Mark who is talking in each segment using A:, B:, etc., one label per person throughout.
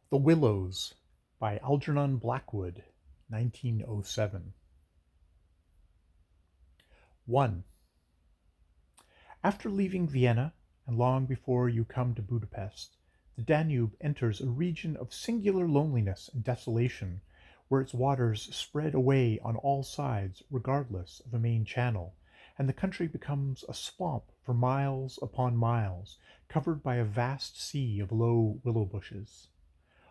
A: The Wllws by Algernon Blackwood, 1907. 1. After leaving Vienna, and long before you come to Budapest, the Danube enters a region of singular loneliness and desolation, where its waters spread away on all sides regardless of a main channel, and the country becomes a swamp for miles upon miles, covered by a vast sea of low willow bushes.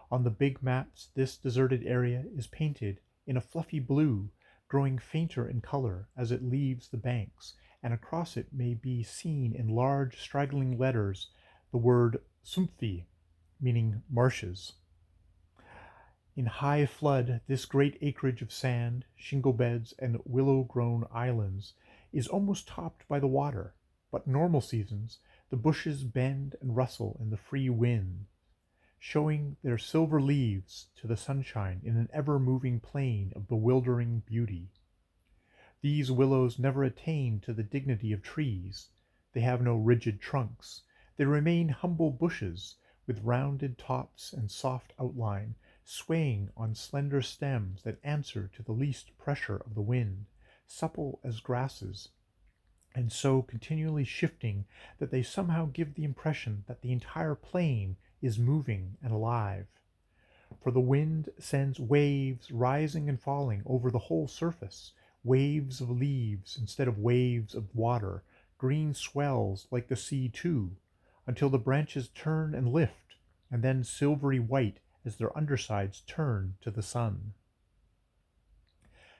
A: On the big maps this deserted area is painted in a fluffy blue, growing fainter in color as it leaves the banks, and across it may be seen in large straggling letters the word Sumpfi, meaning marshes. In high flood this great acreage of sand, shingle beds, and willow-grown islands is almost topped by the water, but normal seasons the bushes bend and rustle in the free wind, showing their silver leaves to the sunshine in an ever-moving plain of bewildering beauty. These willows never attain to the dignity of trees. They have no rigid trunks. They remain humble bushes, with rounded tops and soft outline, swaying on slender stems that answer to the least pressure of the wind, supple as grasses, and so continually shifting that they somehow give the impression that the entire plain is moving and alive. For the wind sends waves rising and falling over the whole surface, waves of leaves instead of waves of water, green swells like the sea too, until the branches turn and lift, and then silvery white as their undersides turn to the sun.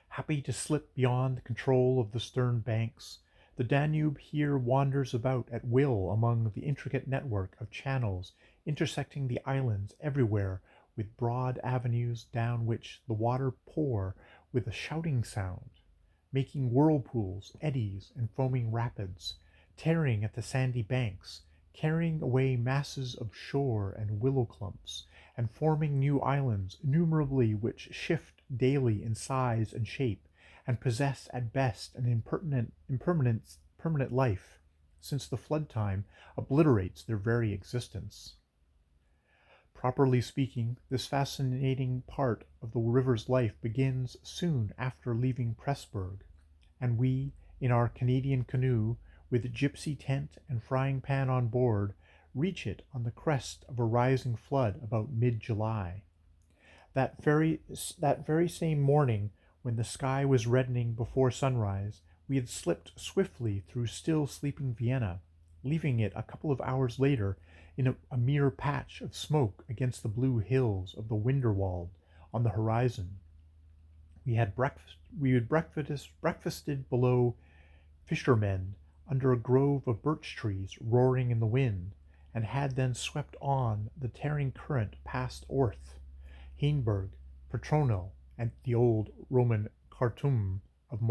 A: Happy to slip beyond the control of the stern banks, the Danube here wanders about at will among the intricate network of channels intersecting the islands everywhere with broad avenues down which the water pour with a shouting sound, making whirlpools, eddies, and foaming rapids, tearing at the sandy banks, carrying away masses of shore and willow clumps, and forming new islands innumerably which shift daily in size and shape, and possess at best an permanent life, since the flood time obliterates their very existence. Properly speaking, this fascinating part of the river's life begins soon after leaving Pressburg, and we, in our Canadian canoe, with gypsy tent and frying pan on board, reach it on the crest of a rising flood about mid-July. That very same morning, when the sky was reddening before sunrise, we had slipped swiftly through still sleeping Vienna, leaving it a couple of hours later in a mere patch of smoke against the blue hills of the Winterwald on the horizon. We had breakfasted below fishermen under a grove of birch trees roaring in the wind, and had then swept on the tearing current past Orth, Hainburg, Petronell, and the old Roman Khartoum of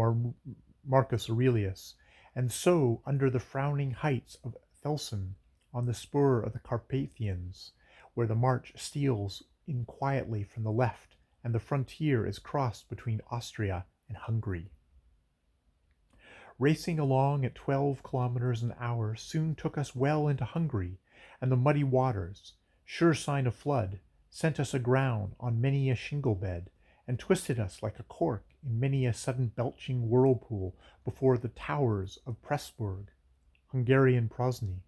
A: Marcus Aurelius, and so under the frowning heights of Thelsen on the spur of the Carpathians, where the march steals in quietly from the left, and the frontier is crossed between Austria and Hungary. Racing along at 12 kilometers an hour soon took us well into Hungary, and the muddy waters, sure sign of flood, sent us aground on many a shingle bed, and twisted us like a cork in many a sudden belching whirlpool before the towers of Pressburg, Hungarian Prosny,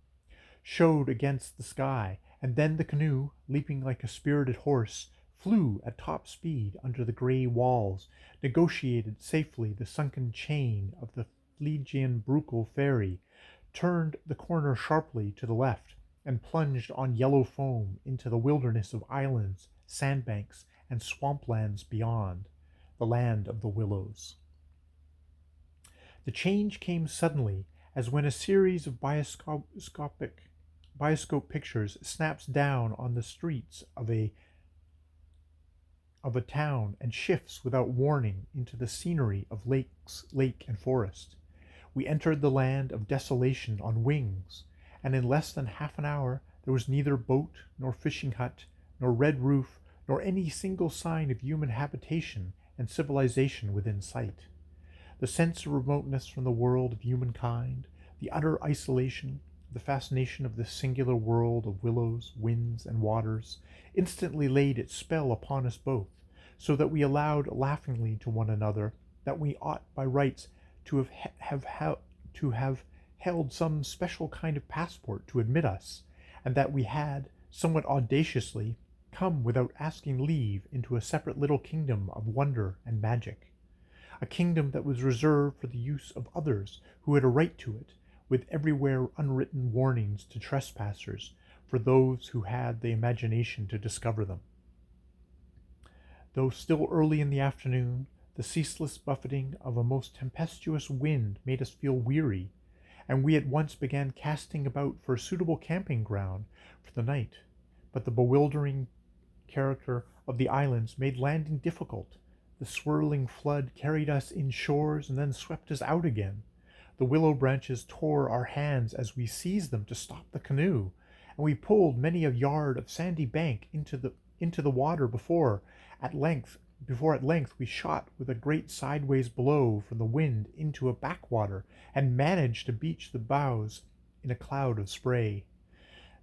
A: showed against the sky, and then the canoe, leaping like a spirited horse, flew at top speed under the grey walls, negotiated safely the sunken chain of the Phlegian Bruckle ferry, turned the corner sharply to the left, and plunged on yellow foam into the wilderness of islands, sandbanks, and swamplands beyond, the land of the Wllws. The change came suddenly, as when a series of bioscope pictures snaps down on the streets of a town and shifts without warning into the scenery of lake and forest. We entered the land of desolation on wings, and in less than half an hour there was neither boat, nor fishing hut, nor red roof, nor any single sign of human habitation and civilization within sight. The sense of remoteness from the world of humankind, the utter isolation, the fascination of this singular world of willows, winds, and waters, instantly laid its spell upon us both, so that we allowed laughingly to one another that we ought by rights to have held some special kind of passport to admit us, and that we had, somewhat audaciously, come without asking leave into a separate little kingdom of wonder and magic, a kingdom that was reserved for the use of others who had a right to it, with everywhere unwritten warnings to trespassers for those who had the imagination to discover them. Though still early in the afternoon, the ceaseless buffeting of a most tempestuous wind made us feel weary, and we at once began casting about for a suitable camping ground for the night. But the bewildering character of the islands made landing difficult. The swirling flood carried us inshores and then swept us out again. The willow branches tore our hands as we seized them to stop the canoe, and we pulled many a yard of sandy bank into the water at length we shot with a great sideways blow from the wind into a backwater and managed to beach the bows in a cloud of spray.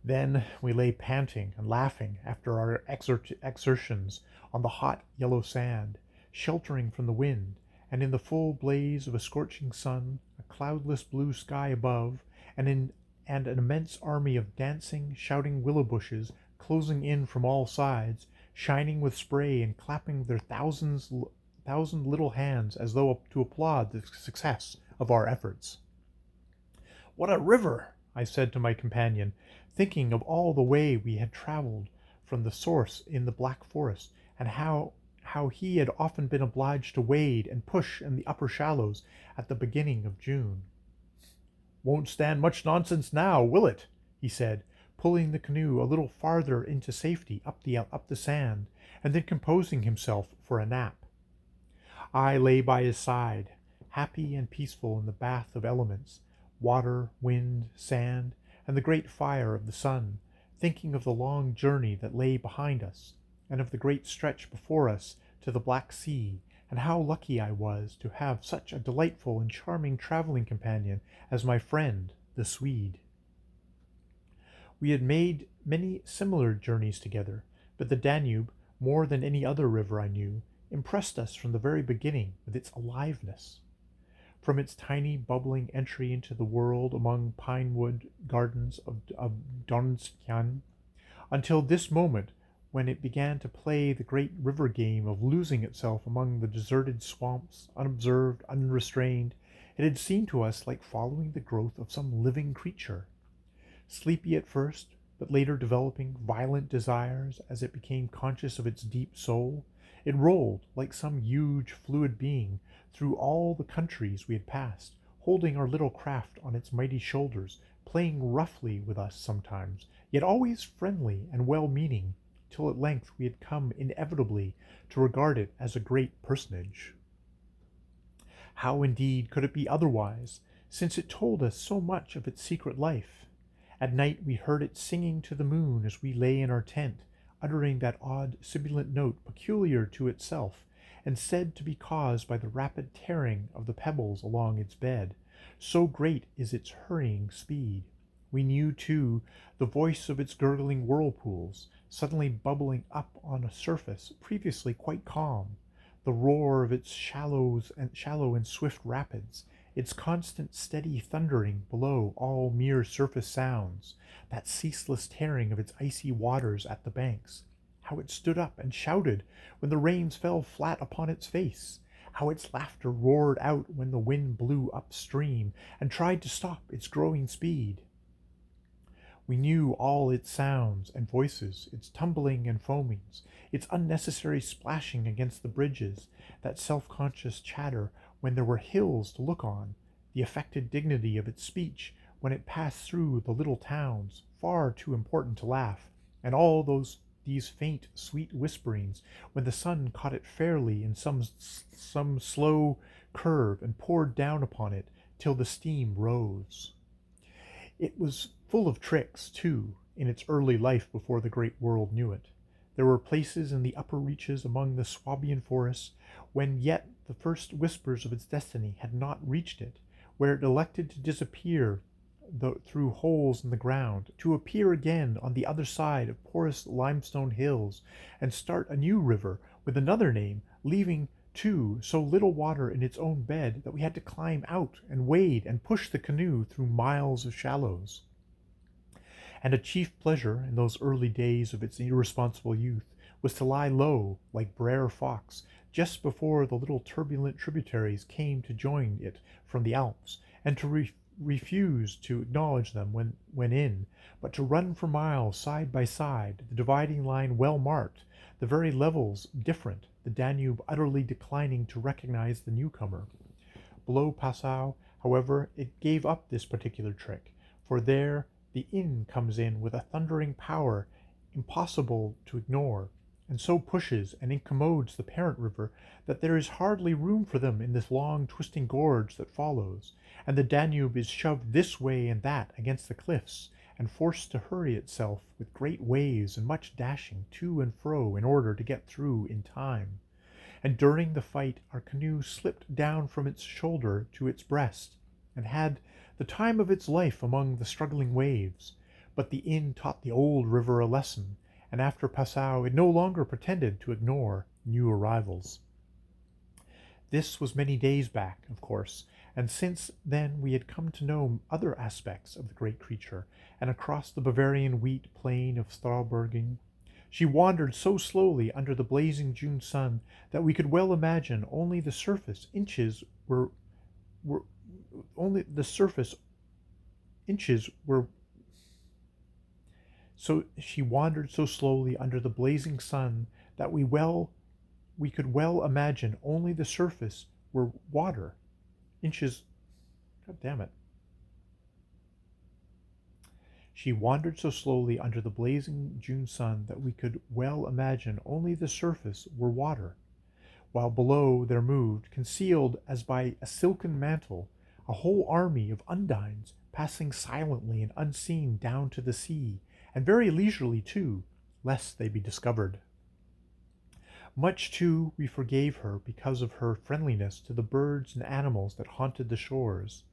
A: Then we lay panting and laughing after our exertions on the hot yellow sand, sheltering from the wind, and in the full blaze of a scorching sun, a cloudless blue sky above, and an immense army of dancing, shouting willow bushes closing in from all sides, shining with spray and clapping their thousand little hands as though to applaud the success of our efforts. "What a river!" I said to my companion, thinking of all the way we had traveled from the source in the Black Forest, and how he had often been obliged to wade and push in the upper shallows at the beginning of June. "Won't stand much nonsense now, will it?" he said, pulling the canoe a little farther into safety up the sand, and then composing himself for a nap. I lay by his side, happy and peaceful in the bath of elements, water, wind, sand, and the great fire of the sun, thinking of the long journey that lay behind us, and of the great stretch before us to the Black Sea, and how lucky I was to have such a delightful and charming traveling companion as my friend, the Swede. We had made many similar journeys together, but the Danube, more than any other river I knew, impressed us from the very beginning with its aliveness. From its tiny bubbling entry into the world among pine-wood gardens of Donskian, until this moment when it began to play the great river game of losing itself among the deserted swamps, unobserved, unrestrained, it had seemed to us like following the growth of some living creature. Sleepy at first, but later developing violent desires as it became conscious of its deep soul, it rolled like some huge fluid being through all the countries we had passed, holding our little craft on its mighty shoulders, playing roughly with us sometimes, yet always friendly and well-meaning, till at length we had come inevitably to regard it as a great personage. How indeed could it be otherwise, since it told us so much of its secret life? At night we heard it singing to the moon as we lay in our tent, uttering that odd sibilant note peculiar to itself, and said to be caused by the rapid tearing of the pebbles along its bed, so great is its hurrying speed. We knew, too, the voice of its gurgling whirlpools, suddenly bubbling up on a surface previously quite calm, the roar of its shallow and swift rapids, its constant steady thundering below all mere surface sounds, that ceaseless tearing of its icy waters at the banks, how it stood up and shouted when the rains fell flat upon its face, how its laughter roared out when the wind blew upstream and tried to stop its growing speed. We knew all its sounds and voices, its tumbling and foamings, its unnecessary splashing against the bridges, that self-conscious chatter when there were hills to look on, the affected dignity of its speech when it passed through the little towns, far too important to laugh, and all these faint, sweet whisperings when the sun caught it fairly in some slow curve and poured down upon it till the steam rose. It was full of tricks, too, in its early life before the great world knew it. There were places in the upper reaches among the Swabian forests when yet the first whispers of its destiny had not reached it, where it elected to disappear through holes in the ground, to appear again on the other side of porous limestone hills, and start a new river with another name, leaving, too, so little water in its own bed that we had to climb out and wade and push the canoe through miles of shallows. And a chief pleasure in those early days of its irresponsible youth was to lie low, like Brer Fox, just before the little turbulent tributaries came to join it from the Alps, and to refuse to acknowledge them when in, but to run for miles side by side, the dividing line well marked, the very levels different, the Danube utterly declining to recognize the newcomer. Below Passau, however, it gave up this particular trick, for there the Inn comes in with a thundering power impossible to ignore, and so pushes and incommodes the parent river that there is hardly room for them in this long twisting gorge that follows, and the Danube is shoved this way and that against the cliffs, and forced to hurry itself with great waves and much dashing to and fro in order to get through in time. And during the fight our canoe slipped down from its shoulder to its breast, and had the time of its life among the struggling waves. But the Inn taught the old river a lesson, and after Passau it no longer pretended to ignore new arrivals. This was many days back, of course, and since then we had come to know other aspects of the great creature, and across the Bavarian wheat plain of Strauberging she wandered so slowly under the blazing June sun that we could well imagine only the surface were only the surface inches were so she wandered so slowly under the blazing sun that we could well imagine only the surface were water inches. God damn it. She wandered so slowly under the blazing June sun that we could well imagine only the surface were water, while below there moved, concealed as by a silken mantle, a whole army of undines, passing silently and unseen down to the sea, and very leisurely too, lest they be discovered. Much too we forgave her because of her friendliness to the birds and animals that haunted the shores.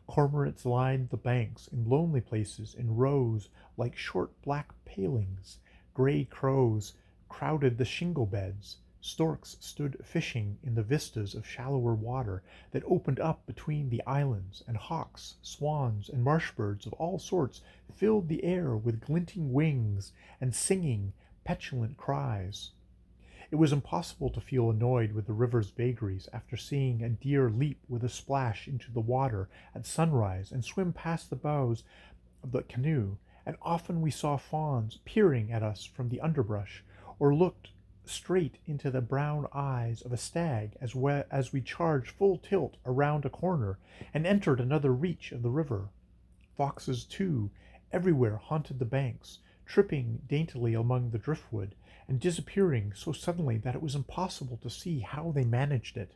A: Cormorants lined the banks in lonely places in rows like short black palings. Gray crows crowded the shingle beds. Storks stood fishing in the vistas of shallower water that opened up between the islands, and hawks, swans, and marsh birds of all sorts filled the air with glinting wings and singing, petulant cries. It was impossible to feel annoyed with the river's vagaries after seeing a deer leap with a splash into the water at sunrise and swim past the bows of the canoe, and often we saw fawns peering at us from the underbrush, or looked straight into the brown eyes of a stag as we charged full tilt around a corner and entered another reach of the river. Foxes, too, everywhere haunted the banks, tripping daintily among the driftwood, and disappearing so suddenly that it was impossible to see how they managed it.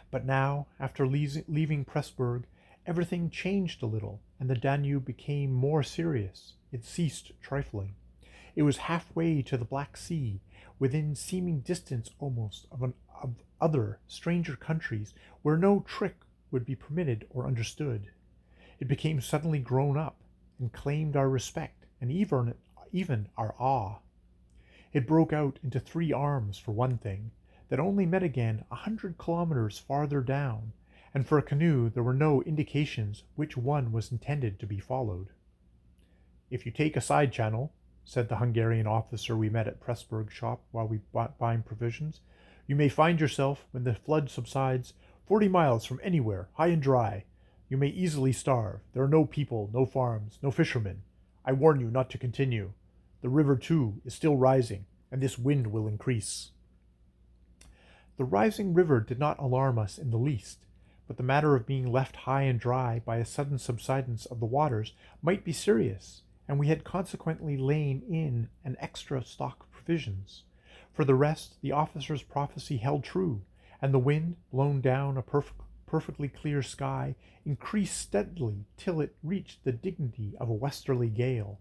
A: But now, after leaving Pressburg, everything changed a little, and the Danube became more serious. It ceased trifling. It was halfway to the Black Sea, within seeming distance almost of other, stranger countries where no trick would be permitted or understood. It became suddenly grown up, and claimed our respect, and even our awe. It broke out into three arms, for one thing, that only met again 100 kilometers farther down, and for a canoe there were no indications which one was intended to be followed. "If you take a side channel," said the Hungarian officer we met at Pressburg's shop while we buying provisions, "you may find yourself, when the flood subsides, 40 miles from anywhere, high and dry. You may easily starve. There are no people, no farms, no fishermen. I warn you not to continue. The river, too, is still rising, and this wind will increase." The rising river did not alarm us in the least, but the matter of being left high and dry by a sudden subsidence of the waters might be serious, and we had consequently lain in an extra stock of provisions. For the rest, the officer's prophecy held true, and the wind, blown down a perfectly clear sky, increased steadily till it reached the dignity of a westerly gale.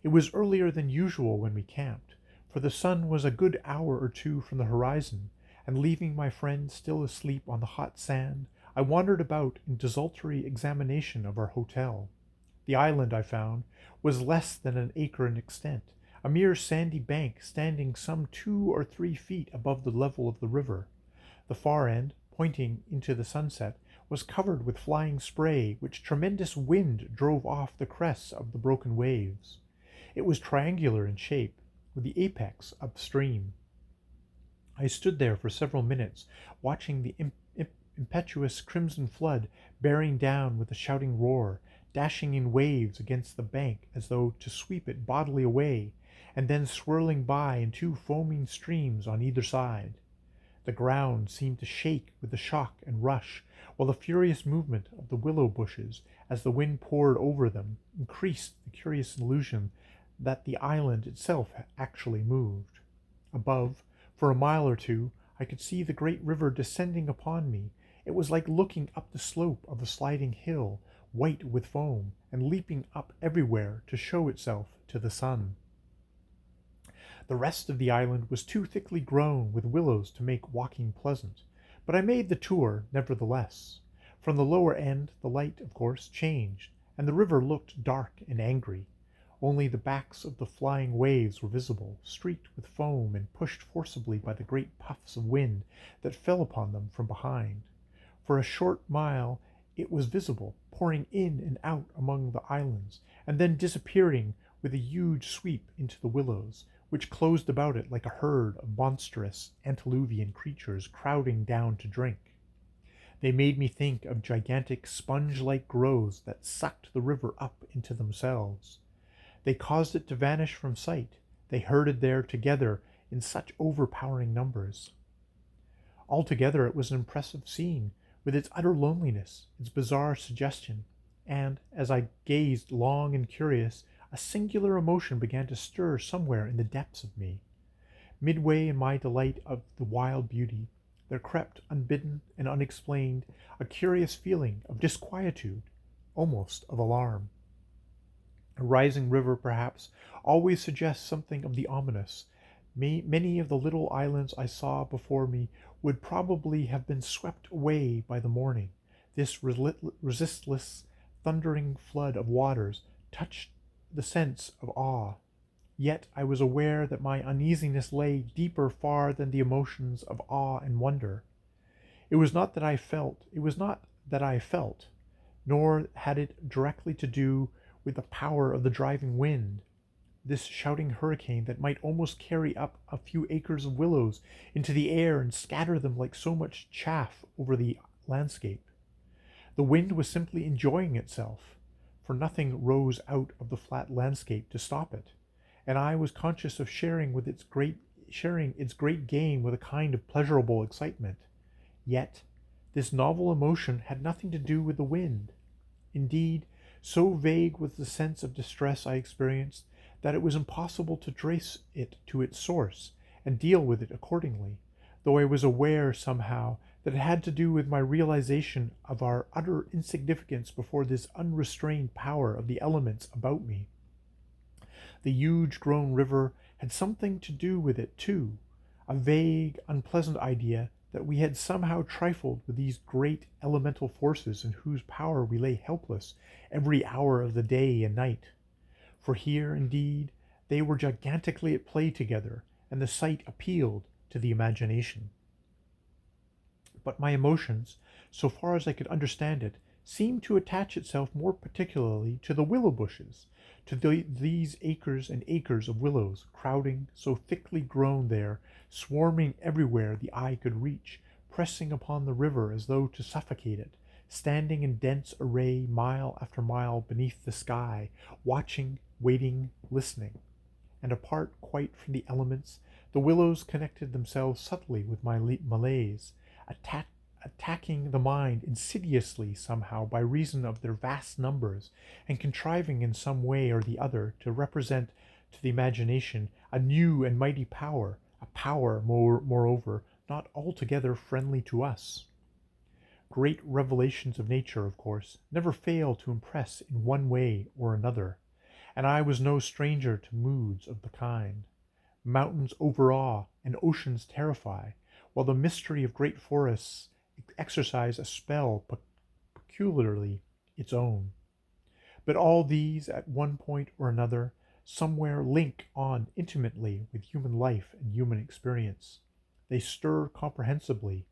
A: It was earlier than usual when we camped, for the sun was a good hour or two from the horizon, and leaving my friend still asleep on the hot sand, I wandered about in desultory examination of our hotel. The island, I found, was less than an acre in extent, a mere sandy bank standing some 2 or 3 feet above the level of the river. The far end, pointing into the sunset, was covered with flying spray which tremendous wind drove off the crests of the broken waves. It was triangular in shape, with the apex upstream. I stood there for several minutes, watching the impetuous crimson flood bearing down with a shouting roar, dashing in waves against the bank as though to sweep it bodily away, and then swirling by in two foaming streams on either side. The ground seemed to shake with the shock and rush, while the furious movement of the willow bushes, as the wind poured over them, increased the curious illusion that the island itself actually moved. Above, for a mile or two, I could see the great river descending upon me. It was like looking up the slope of a sliding hill, white with foam, and leaping up everywhere to show itself to the sun. The rest of the island was too thickly grown with willows to make walking pleasant, but I made the tour nevertheless. From the lower end the light, of course, changed, and the river looked dark and angry. Only the backs of the flying waves were visible, streaked with foam and pushed forcibly by the great puffs of wind that fell upon them from behind. For a short mile it was visible, pouring in and out among the islands, and then disappearing with a huge sweep into the willows, which closed about it like a herd of monstrous antediluvian creatures crowding down to drink. They made me think of gigantic sponge-like growths that sucked the river up into themselves. They caused it to vanish from sight. They herded there together in such overpowering numbers. Altogether it was an impressive scene, with its utter loneliness, its bizarre suggestion, and, as I gazed long and curious, a singular emotion began to stir somewhere in the depths of me. Midway in my delight of the wild beauty, there crept, unbidden and unexplained, a curious feeling of disquietude, almost of alarm. A rising river, perhaps, always suggests something of the ominous. Many of the little islands I saw before me would probably have been swept away by the morning. This resistless, thundering flood of waters touched the sense of awe. Yet I was aware that my uneasiness lay deeper far than the emotions of awe and wonder. It was not that I felt, nor had it directly to do with the power of the driving wind, this shouting hurricane that might almost carry up a few acres of willows into the air and scatter them like so much chaff over the landscape. The wind was simply enjoying itself, for nothing rose out of the flat landscape to stop it, and I was conscious of sharing its great game with a kind of pleasurable excitement. Yet this novel emotion had nothing to do with the wind. Indeed, so vague was the sense of distress I experienced that it was impossible to trace it to its source and deal with it accordingly, though I was aware somehow that it had to do with my realization of our utter insignificance before this unrestrained power of the elements about me. The huge grown river had something to do with it too, a vague, unpleasant idea that we had somehow trifled with these great elemental forces in whose power we lay helpless every hour of the day and night. For here, indeed, they were gigantically at play together, and the sight appealed to the imagination. But my emotions, so far as I could understand it, seemed to attach itself more particularly to the willow bushes, to these acres and acres of willows, crowding, so thickly grown there, swarming everywhere the eye could reach, pressing upon the river as though to suffocate it, standing in dense array mile after mile beneath the sky, watching, waiting, listening. And apart quite from the elements, the willows connected themselves subtly with my malaise, attacking the mind insidiously somehow by reason of their vast numbers, and contriving in some way or the other to represent to the imagination a new and mighty power, a power, moreover, not altogether friendly to us. Great revelations of nature, of course, never fail to impress in one way or another, and I was no stranger to moods of the kind. Mountains overawe and oceans terrify, while the mystery of great forests exercise a spell peculiarly its own. But all these, at one point or another, somewhere link on intimately with human life and human experience. They stir comprehensibly,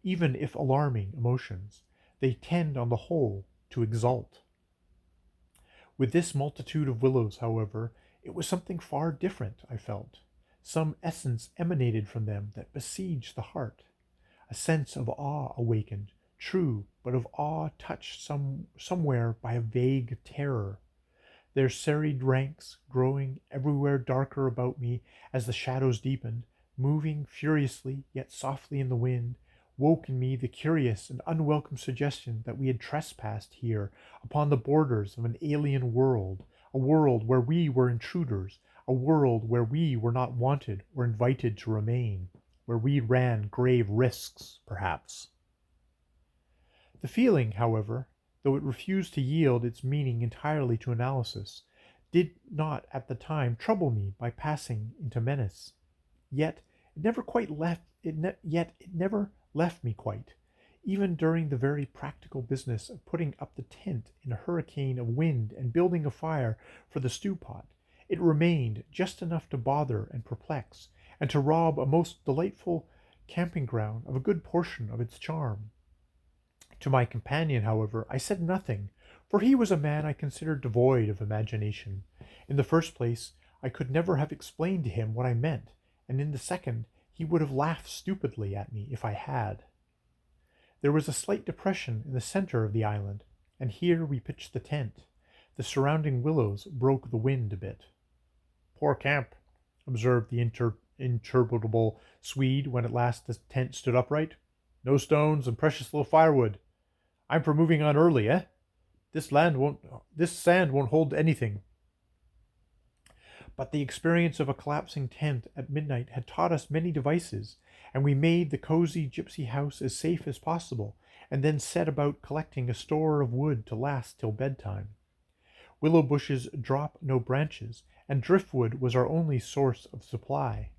A: even if alarming emotions. They tend on the whole to exalt. With this multitude of willows, however, it was something far different, I felt. Some essence emanated from them that besieged the heart. A sense of awe awakened, true, but of awe touched somewhere by a vague terror. Their serried ranks, growing everywhere darker about me as the shadows deepened, moving furiously yet softly in the wind, woke in me the curious and unwelcome suggestion that we had trespassed here upon the borders of an alien world, a world where we were intruders, a world where we were not wanted or invited to remain, where we ran grave risks, perhaps. The feeling, however, though it refused to yield its meaning entirely to analysis, did not at the time trouble me by passing into menace. Yet it never left me quite, even during the very practical business of putting up the tent in a hurricane of wind and building a fire for the stew pot. It remained just enough to bother and perplex, and to rob a most delightful camping ground of a good portion of its charm. To my companion, however, I said nothing, for he was a man I considered devoid of imagination. In the first place, I could never have explained to him what I meant, and in the second, he would have laughed stupidly at me if I had. There was a slight depression in the center of the island, and here we pitched the tent. The surrounding willows broke the wind a bit. "Poor camp," observed the imperturbable Swede when at last the tent stood upright. "No stones and precious little firewood. I'm for moving on early, eh? This sand won't hold anything." But the experience of a collapsing tent at midnight had taught us many devices, and we made the cozy gypsy house as safe as possible, and then set about collecting a store of wood to last till bedtime. Willow bushes drop no branches, and driftwood was our only source of supply.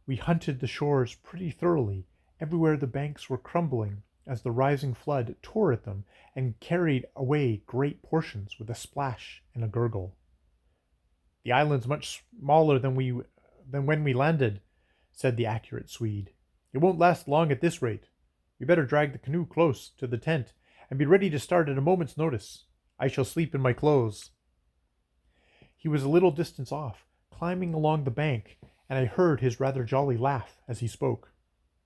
A: We hunted the shores pretty thoroughly. Everywhere the banks were crumbling as the rising flood tore at them and carried away great portions with a splash and a gurgle. "The island's much smaller than when we landed," said the accurate Swede. "It won't last long at this rate. We better drag the canoe close to the tent and be ready to start at a moment's notice. I shall sleep in my clothes." He was a little distance off, climbing along the bank, and I heard his rather jolly laugh as he spoke.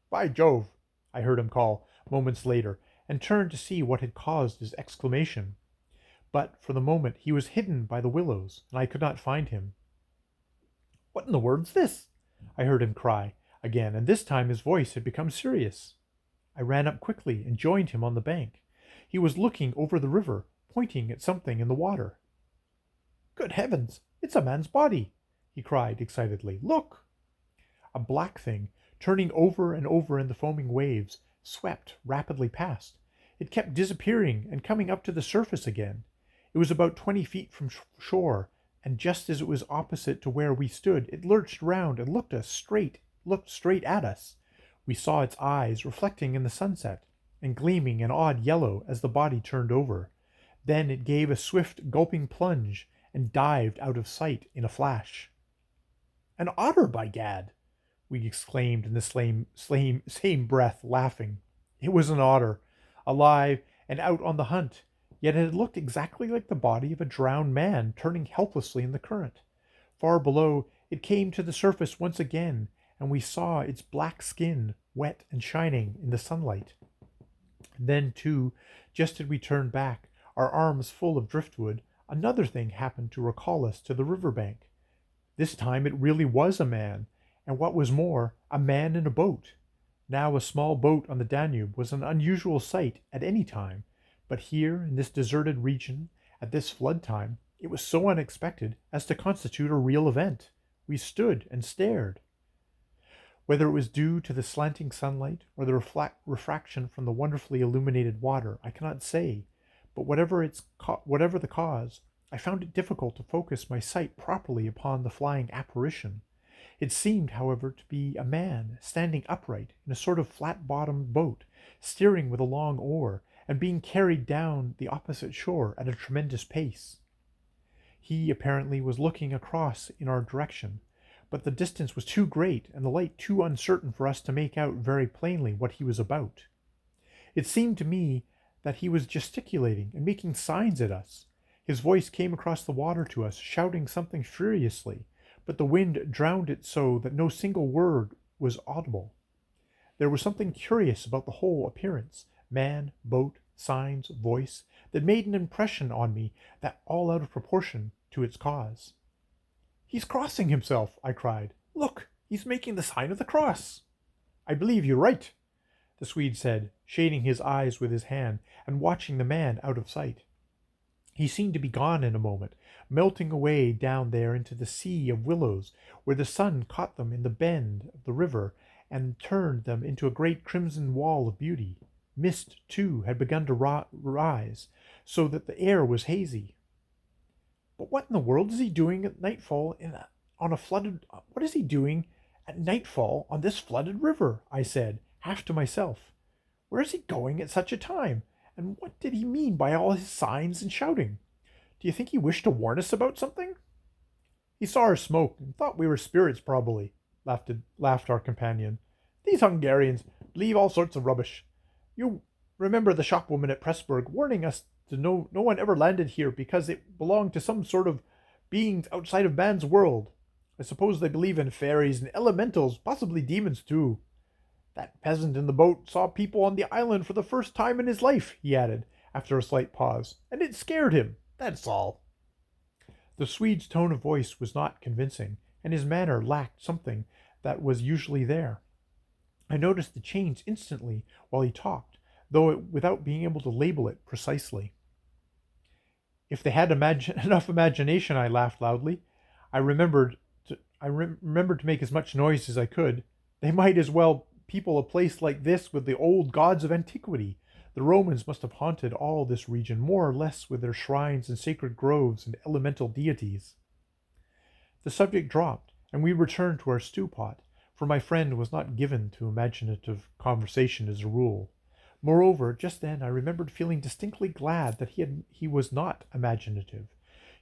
A: "By Jove!" I heard him call, moments later, and turned to see what had caused his exclamation. But for the moment he was hidden by the willows, and I could not find him. "What in the world's this?" I heard him cry again, and this time his voice had become serious. I ran up quickly and joined him on the bank. He was looking over the river, pointing at something in the water. "Good heavens, it's a man's body!" he cried excitedly. "Look!" A black thing, turning over and over in the foaming waves, swept rapidly past. It kept disappearing and coming up to the surface again. It was about 20 feet from shore, and just as it was opposite to where we stood, it lurched round and looked straight at us. We saw its eyes reflecting in the sunset, and gleaming an odd yellow as the body turned over. Then it gave a swift gulping plunge and dived out of sight in a flash. "An otter, by gad!" we exclaimed in the same breath, laughing. It was an otter, alive and out on the hunt, yet it had looked exactly like the body of a drowned man turning helplessly in the current. Far below, it came to the surface once again, and we saw its black skin, wet and shining in the sunlight. Then, too, just as we turned back, our arms full of driftwood, another thing happened to recall us to the river bank. This time it really was a man, and what was more, a man in a boat. Now a small boat on the Danube was an unusual sight at any time, but here, in this deserted region, at this flood time, it was so unexpected as to constitute a real event. We stood and stared. Whether it was due to the slanting sunlight or the refraction from the wonderfully illuminated water, I cannot say, but whatever the cause, I found it difficult to focus my sight properly upon the flying apparition. It seemed, however, to be a man standing upright in a sort of flat-bottomed boat, steering with a long oar, and being carried down the opposite shore at a tremendous pace. He apparently was looking across in our direction, but the distance was too great and the light too uncertain for us to make out very plainly what he was about. It seemed to me that he was gesticulating and making signs at us. His voice came across the water to us, shouting something furiously, but the wind drowned it so that no single word was audible. There was something curious about the whole appearance, man, boat, signs, voice, that made an impression on me that all out of proportion to its cause. "He's crossing himself," I cried. "Look, he's making the sign of the cross." "I believe you're right," the Swede said, shading his eyes with his hand and watching the man out of sight. He seemed to be gone in a moment, melting away down there into the sea of willows, where the sun caught them in the bend of the river and turned them into a great crimson wall of beauty. Mist, too, had begun to rise, so that the air was hazy. "But what in the world is he doing at nightfall on a flooded? What is he doing at nightfall on this flooded river?" I said, half to myself. "Where is he going at such a time? And what did he mean by all his signs and shouting? Do you think he wished to warn us about something?" "He saw our smoke and thought we were spirits, probably," laughed our companion. "These Hungarians believe all sorts of rubbish. You remember the shopwoman at Pressburg warning us to no one ever landed here because it belonged to some sort of beings outside of man's world. I suppose they believe in fairies and elementals, possibly demons too. That peasant in the boat saw people on the island for the first time in his life," he added, after a slight pause, "and it scared him. That's all." The Swede's tone of voice was not convincing, and his manner lacked something that was usually there. I noticed the change instantly while he talked, though without being able to label it precisely. "If they had enough imagination," I laughed loudly. I remembered to make as much noise as I could. "They might as well people a place like this with the old gods of antiquity. The Romans must have haunted all this region more or less with their shrines and sacred groves and elemental deities." The subject dropped, and we returned to our stew pot, for my friend was not given to imaginative conversation as a rule. Moreover, just then I remembered feeling distinctly glad that he was not imaginative.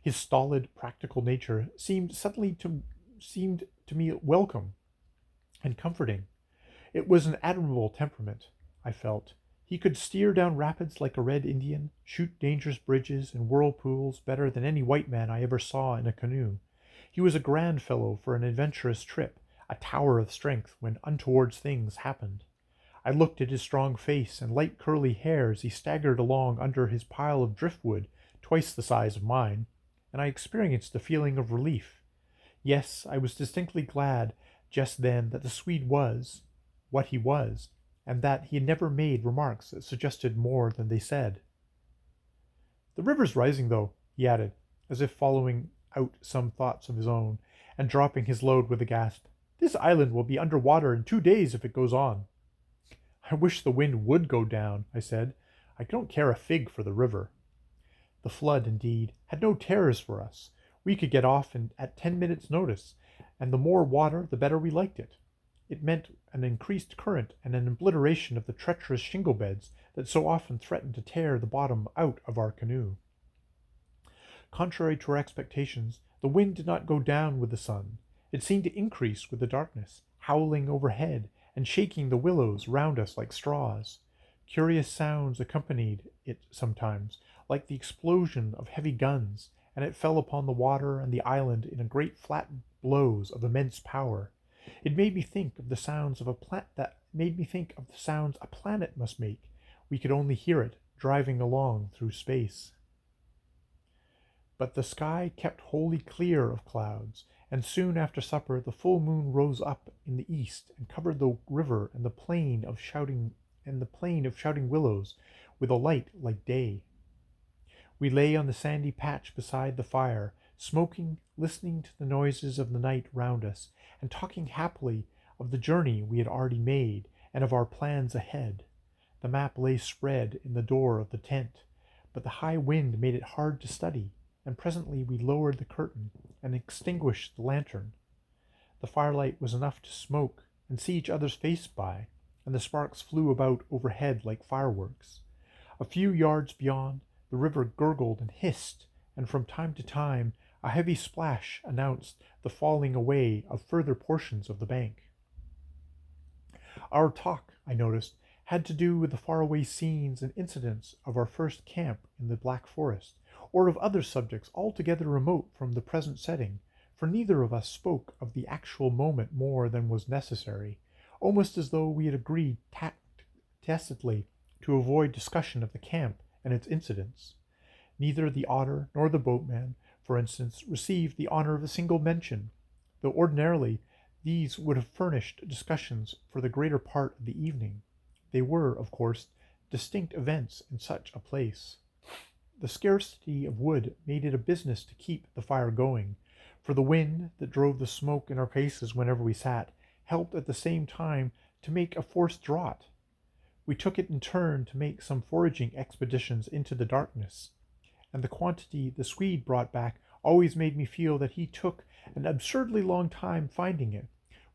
A: His stolid, practical nature seemed to me welcome and comforting. It was an admirable temperament, I felt. He could steer down rapids like a red Indian, shoot dangerous bridges and whirlpools better than any white man I ever saw in a canoe. He was a grand fellow for an adventurous trip, a tower of strength when untoward things happened. I looked at his strong face and light curly hair as he staggered along under his pile of driftwood, twice the size of mine, and I experienced a feeling of relief. Yes, I was distinctly glad just then that the Swede was what he was, and that he had never made remarks that suggested more than they said. "The river's rising, though," he added, as if following out some thoughts of his own, and dropping his load with a gasp. "This island will be under water in 2 days if it goes on." "I wish the wind would go down," I said. "I don't care a fig for the river." The flood, indeed, had no terrors for us. We could get off at 10 minutes' notice, and the more water the better we liked it. It meant an increased current and an obliteration of the treacherous shingle beds that so often threatened to tear the bottom out of our canoe. Contrary to our expectations, the wind did not go down with the sun. It seemed to increase with the darkness, howling overhead and shaking the willows round us like straws. Curious sounds accompanied it sometimes, like the explosion of heavy guns, and it fell upon the water and the island in great flat blows of immense power. It made me think of the sounds a planet must make. We could only hear it driving along through space. But the sky kept wholly clear of clouds, and soon after supper the full moon rose up in the east and covered the river and the plain of shouting willows with a light like day. We lay on the sandy patch beside the fire, smoking, listening to the noises of the night round us, and talking happily of the journey we had already made and of our plans ahead. The map lay spread in the door of the tent, but the high wind made it hard to study, and presently we lowered the curtain and extinguished the lantern. The firelight was enough to smoke and see each other's faces by, and the sparks flew about overhead like fireworks. A few yards beyond, the river gurgled and hissed, and from time to time a heavy splash announced the falling away of further portions of the bank. Our talk, I noticed, had to do with the faraway scenes and incidents of our first camp in the Black Forest, or of other subjects altogether remote from the present setting, for neither of us spoke of the actual moment more than was necessary, almost as though we had agreed tacitly to avoid discussion of the camp and its incidents. Neither the otter nor the boatman, for instance, received the honor of a single mention, though ordinarily these would have furnished discussions for the greater part of the evening. They were, of course, distinct events in such a place. The scarcity of wood made it a business to keep the fire going, for the wind that drove the smoke in our faces whenever we sat helped at the same time to make a forced draught. We took it in turn to make some foraging expeditions into the darkness, and the quantity the Swede brought back always made me feel that he took an absurdly long time finding it,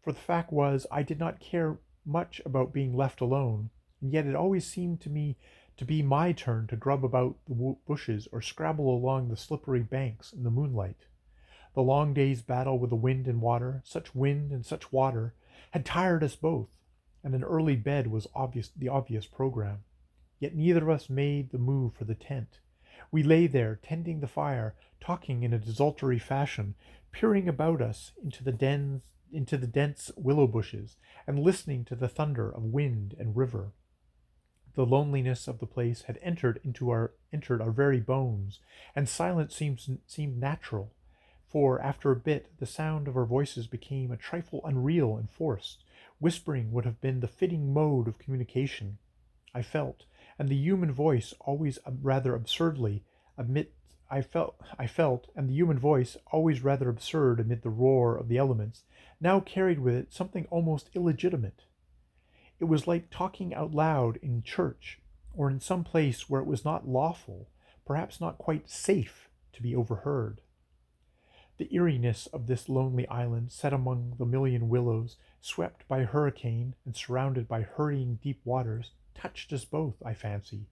A: for the fact was I did not care much about being left alone, and yet it always seemed to me to be my turn to grub about the bushes or scrabble along the slippery banks in the moonlight. The long day's battle with the wind and water, such wind and such water, had tired us both, and an early bed was the obvious program. Yet neither of us made the move for the tent. We lay there, tending the fire, talking in a desultory fashion, peering about us into the dense willow bushes, and listening to the thunder of wind and river. The loneliness of the place had entered our very bones, and silence seemed natural, for after a bit the sound of our voices became a trifle unreal and forced. Whispering would have been the fitting mode of communication, I felt, and the human voice always rather absurdly amid I felt, and the human voice, always rather absurd amid the roar of the elements, now carried with it something almost illegitimate. It was like talking out loud in church, or in some place where it was not lawful, perhaps not quite safe, to be overheard. The eeriness of this lonely island, set among the million willows, swept by hurricane and surrounded by hurrying deep waters, touched us both, I fancy.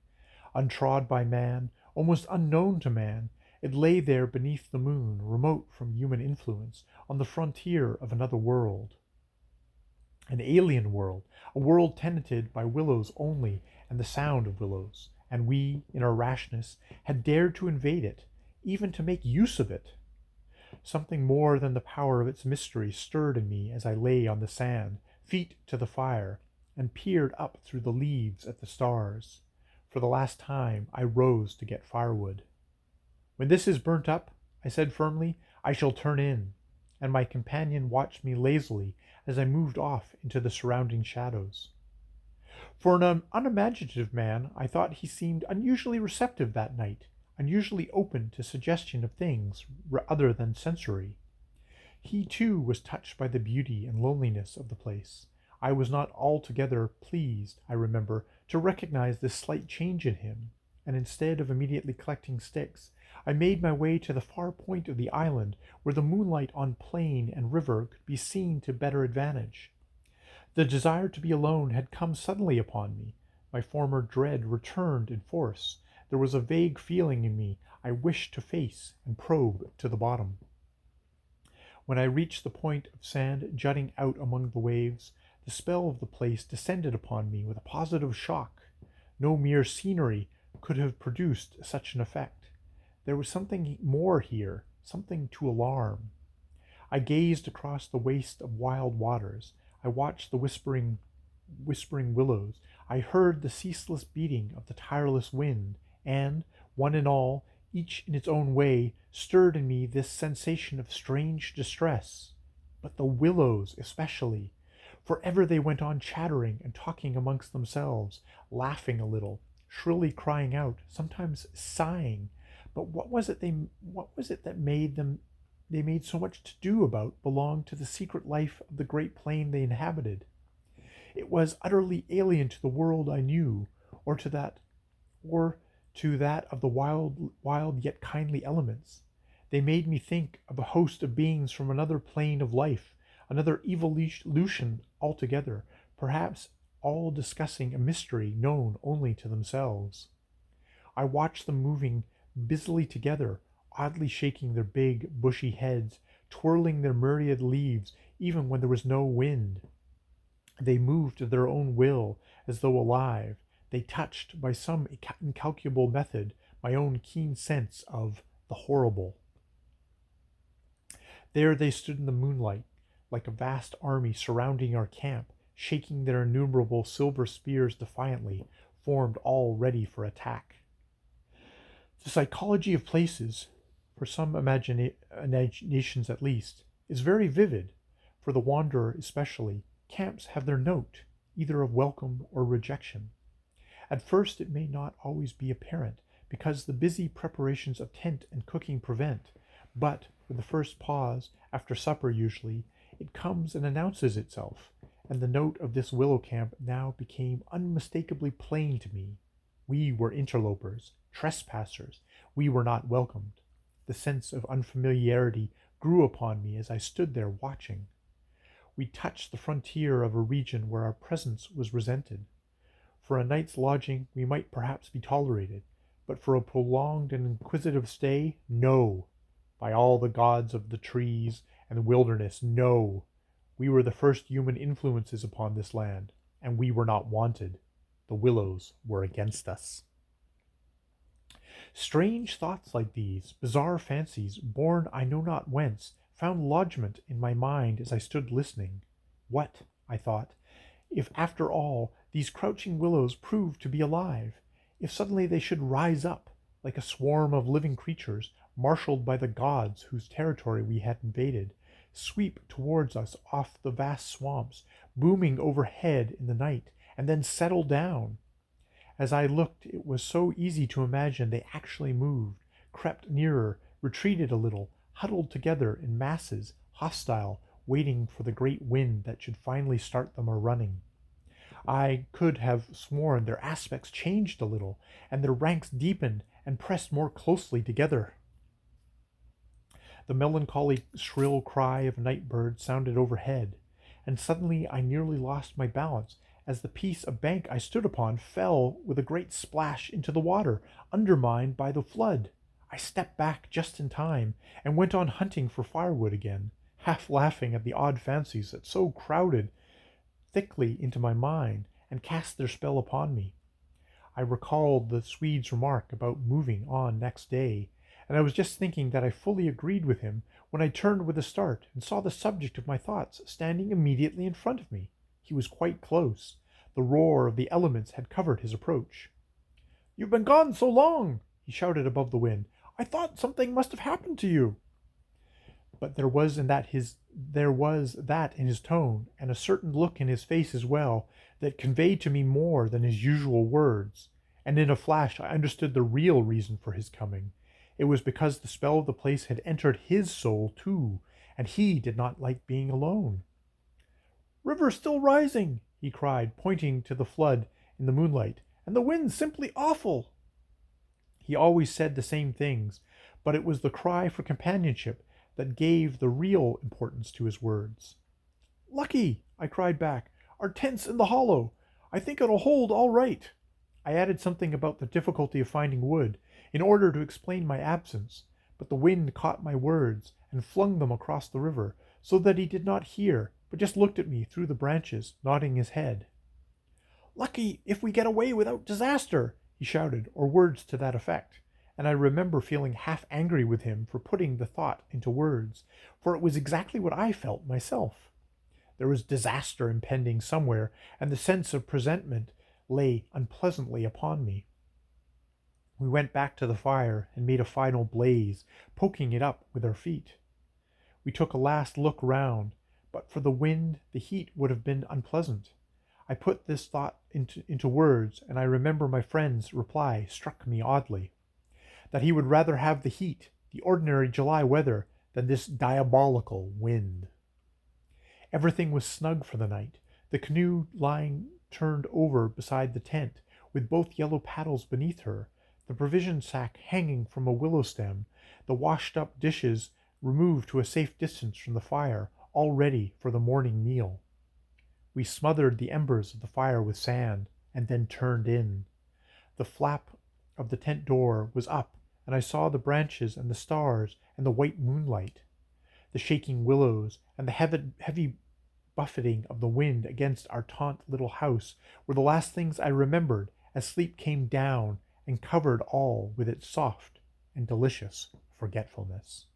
A: Untrod by man, almost unknown to man, it lay there beneath the moon, remote from human influence, on the frontier of another world. An alien world, a world tenanted by willows only and the sound of willows, and we, in our rashness, had dared to invade it, even to make use of it. Something more than the power of its mystery stirred in me as I lay on the sand, feet to the fire, and peered up through the leaves at the stars. For the last time I rose to get firewood. "When this is burnt up," I said firmly, "I shall turn in," and my companion watched me lazily as I moved off into the surrounding shadows. For an unimaginative man, I thought he seemed unusually receptive that night, unusually open to suggestion of things other than sensory. He too was touched by the beauty and loneliness of the place. I was not altogether pleased, I remember, to recognize this slight change in him, and instead of immediately collecting sticks, I made my way to the far point of the island, where the moonlight on plain and river could be seen to better advantage. The desire to be alone had come suddenly upon me. My former dread returned in force. There was a vague feeling in me I wished to face and probe to the bottom. When I reached the point of sand jutting out among the waves, the spell of the place descended upon me with a positive shock. No mere scenery could have produced such an effect. There was something more here, something to alarm. I gazed across the waste of wild waters. I watched the whispering willows. I heard the ceaseless beating of the tireless wind, and, one and all, each in its own way, stirred in me this sensation of strange distress. But the willows especially, for ever they went on chattering and talking amongst themselves, laughing a little, shrilly crying out, sometimes sighing. But what was it that they made so much to do about belonged to the secret life of the great plain they inhabited? It was utterly alien to the world I knew, or to that of the wild yet kindly elements. They made me think of a host of beings from another plane of life, another evolution altogether, perhaps all discussing a mystery known only to themselves. I watched them moving busily together, oddly shaking their big, bushy heads, twirling their myriad leaves even when there was no wind. They moved of their own will, as though alive. They touched, by some incalculable method, my own keen sense of the horrible. There they stood in the moonlight, like a vast army surrounding our camp, shaking their innumerable silver spears defiantly, formed all ready for attack. The psychology of places, for some imaginations at least, is very vivid. For the wanderer especially, camps have their note, either of welcome or rejection. At first it may not always be apparent, because the busy preparations of tent and cooking prevent, but with the first pause, after supper usually, it comes and announces itself, and the note of this willow camp now became unmistakably plain to me. We were interlopers, trespassers. We were not welcomed. The sense of unfamiliarity grew upon me as I stood there watching. We touched the frontier of a region where our presence was resented. For a night's lodging we might perhaps be tolerated, but for a prolonged and inquisitive stay, no. By all the gods of the trees and the wilderness, no. We were the first human influences upon this land, and we were not wanted. The willows were against us. Strange thoughts like these, bizarre fancies, born I know not whence, found lodgment in my mind as I stood listening. What, I thought, if after all these crouching willows proved to be alive? If suddenly they should rise up, like a swarm of living creatures, marshaled by the gods whose territory we had invaded, sweep towards us off the vast swamps, booming overhead in the night, and then settle down? As I looked, it was so easy to imagine they actually moved, crept nearer, retreated a little, huddled together in masses, hostile, waiting for the great wind that should finally start them a-running. I could have sworn their aspects changed a little, and their ranks deepened and pressed more closely together. The melancholy shrill cry of a night bird sounded overhead, and suddenly I nearly lost my balance as the piece of bank I stood upon fell with a great splash into the water, undermined by the flood. I stepped back just in time, and went on hunting for firewood again, half laughing at the odd fancies that so crowded thickly into my mind and cast their spell upon me. I recalled the Swede's remark about moving on next day, and I was just thinking that I fully agreed with him when I turned with a start and saw the subject of my thoughts standing immediately in front of me. He was quite close. The roar of the elements had covered his approach. "You've been gone so long," he shouted above the wind. "I thought something must have happened to you." But there was that in his tone, and a certain look in his face as well, that conveyed to me more than his usual words. And in a flash I understood the real reason for his coming. It was because the spell of the place had entered his soul too, and he did not like being alone. "River still rising," he cried, pointing to the flood in the moonlight, "and the wind simply awful." He always said the same things, but it was the cry for companionship that gave the real importance to his words. "Lucky," I cried back. "Our tent's in the hollow. I think it'll hold all right." I added something about the difficulty of finding wood, in order to explain my absence, but the wind caught my words and flung them across the river, so that he did not hear, but just looked at me through the branches, nodding his head. "Lucky if we get away without disaster," he shouted, or words to that effect, and I remember feeling half angry with him for putting the thought into words, for it was exactly what I felt myself. There was disaster impending somewhere, and the sense of presentiment lay unpleasantly upon me. We went back to the fire and made a final blaze, poking it up with our feet. We took a last look round, but for the wind the heat would have been unpleasant. I put this thought into words, and I remember my friend's reply struck me oddly, that he would rather have the heat, the ordinary July weather, than this diabolical wind. Everything was snug for the night, the canoe lying turned over beside the tent, with both yellow paddles beneath her, the provision sack hanging from a willow stem, the washed-up dishes removed to a safe distance from the fire, all ready for the morning meal. We smothered the embers of the fire with sand, and then turned in. The flap of the tent door was up, and I saw the branches and the stars and the white moonlight. The shaking willows and the heavy buffeting of the wind against our taunt little house were the last things I remembered as sleep came down and covered all with its soft and delicious forgetfulness.